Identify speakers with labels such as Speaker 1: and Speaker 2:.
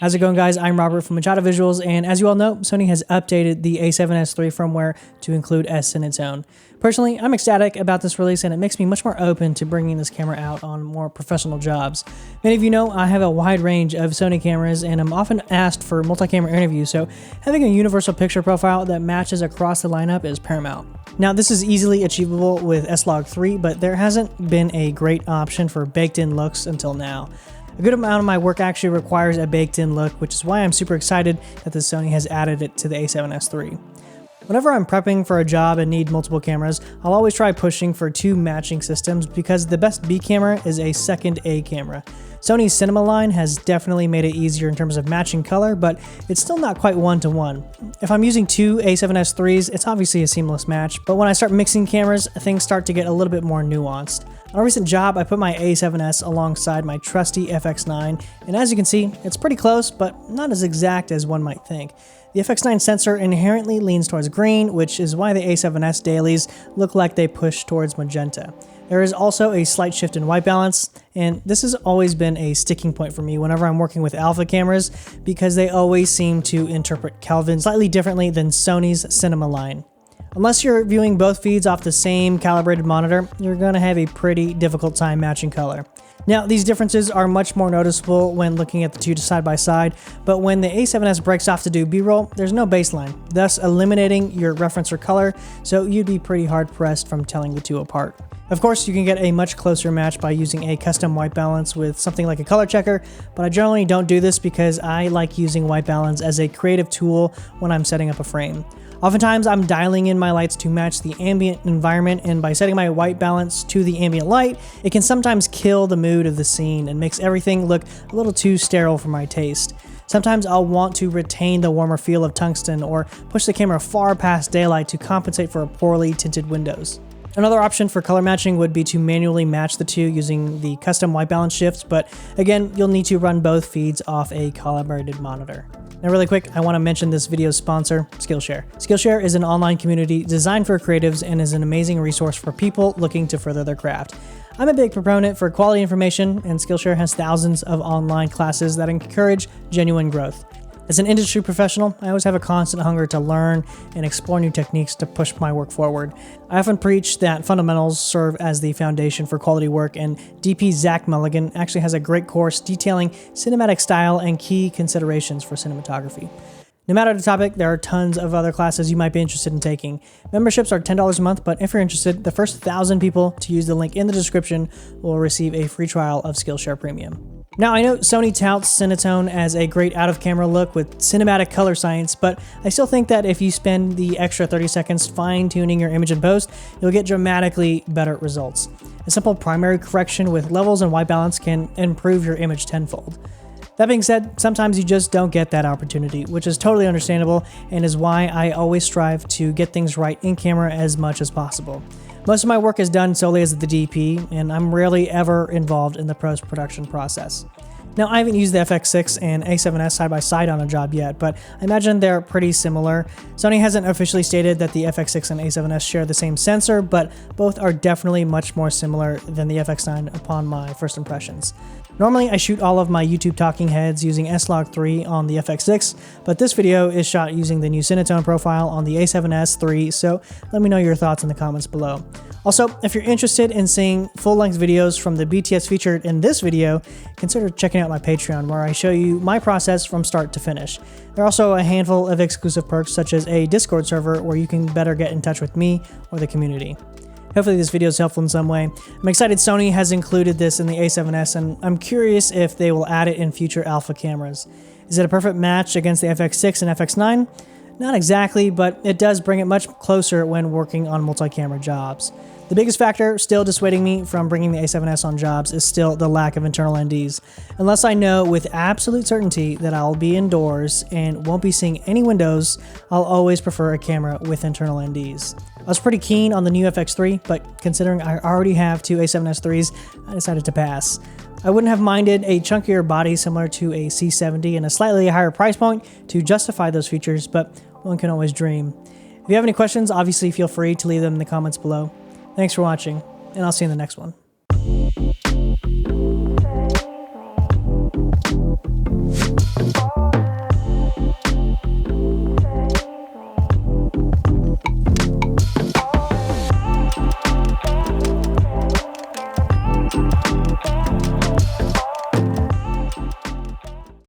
Speaker 1: How's it going, guys? I'm Robert from Machado Visuals, and as you all know, Sony has updated the a7S III firmware to include S-Cinetone. Personally, I'm ecstatic about this release, and it makes me much more open to bringing this camera out on more professional jobs. Many of you know I have a wide range of Sony cameras, and I'm often asked for multi-camera interviews, so having a universal picture profile that matches across the lineup is paramount. Now, this is easily achievable with S-Log3, but there hasn't been a great option for baked-in looks until now. A good amount of my work actually requires a baked-in look, which is why I'm super excited that the Sony has added it to the a7S III. Whenever I'm prepping for a job and need multiple cameras, I'll always try pushing for two matching systems because the best B camera is a second A camera. Sony's cinema line has definitely made it easier in terms of matching color, but it's still not quite one-to-one. If I'm using two a7S IIIs, it's obviously a seamless match, but when I start mixing cameras, things start to get a little bit more nuanced. On a recent job, I put my a7S alongside my trusty FX9, and as you can see, it's pretty close, but not as exact as one might think. The FX9 sensor inherently leans towards green, which is why the a7S dailies look like they push towards magenta. There is also a slight shift in white balance, and this has always been a sticking point for me whenever I'm working with alpha cameras because they always seem to interpret Kelvin slightly differently than Sony's cinema line. Unless you're viewing both feeds off the same calibrated monitor, you're going to have a pretty difficult time matching color. Now, these differences are much more noticeable when looking at the two side by side, but when the a7S breaks off to do B-roll, there's no baseline, thus eliminating your reference for color, so you'd be pretty hard pressed from telling the two apart. Of course, you can get a much closer match by using a custom white balance with something like a color checker, but I generally don't do this because I like using white balance as a creative tool when I'm setting up a frame. Oftentimes, I'm dialing in my lights to match the ambient environment, and by setting my white balance to the ambient light, it can sometimes kill the mood of the scene and makes everything look a little too sterile for my taste. Sometimes I'll want to retain the warmer feel of tungsten or push the camera far past daylight to compensate for poorly tinted windows. Another option for color matching would be to manually match the two using the custom white balance shifts, but again, you'll need to run both feeds off a calibrated monitor. Now really quick, I want to mention this video's sponsor, Skillshare. Skillshare is an online community designed for creatives and is an amazing resource for people looking to further their craft. I'm a big proponent for quality information, and Skillshare has thousands of online classes that encourage genuine growth. As an industry professional, I always have a constant hunger to learn and explore new techniques to push my work forward. I often preach that fundamentals serve as the foundation for quality work, and DP Zach Mulligan actually has a great course detailing cinematic style and key considerations for cinematography. No matter the topic, there are tons of other classes you might be interested in taking. Memberships are $10 a month, but if you're interested, the first 1,000 people to use the link in the description will receive a free trial of Skillshare Premium. Now, I know Sony touts Cinetone as a great out-of-camera look with cinematic color science, but I still think that if you spend the extra 30 seconds fine-tuning your image in post, you'll get dramatically better results. A simple primary correction with levels and white balance can improve your image tenfold. That being said, sometimes you just don't get that opportunity, which is totally understandable and is why I always strive to get things right in camera as much as possible. Most of my work is done solely as the DP, and I'm rarely ever involved in the post-production process. Now, I haven't used the FX6 and a7S side by side on a job yet, but I imagine they're pretty similar. Sony hasn't officially stated that the FX6 and a7S share the same sensor, but both are definitely much more similar than the FX9 upon my first impressions. Normally, I shoot all of my YouTube talking heads using S-Log3 on the FX6, but this video is shot using the new Cinetone profile on the a7S III, so let me know your thoughts in the comments below. Also, if you're interested in seeing full-length videos from the BTS featured in this video, consider checking out my Patreon, where I show you my process from start to finish. There are also a handful of exclusive perks, such as a Discord server where you can better get in touch with me or the community. Hopefully this video is helpful in some way. I'm excited Sony has included this in the a7S, and I'm curious if they will add it in future alpha cameras. Is it a perfect match against the FX6 and FX9? Not exactly, but it does bring it much closer when working on multi-camera jobs. The biggest factor still dissuading me from bringing the a7S on jobs is still the lack of internal NDs. Unless I know with absolute certainty that I'll be indoors and won't be seeing any windows, I'll always prefer a camera with internal NDs. I was pretty keen on the new FX3, but considering I already have two a7S IIIs, I decided to pass. I wouldn't have minded a chunkier body similar to a C70 and a slightly higher price point to justify those features, but one can always dream. If you have any questions, obviously feel free to leave them in the comments below. Thanks for watching, and I'll see you in the next one.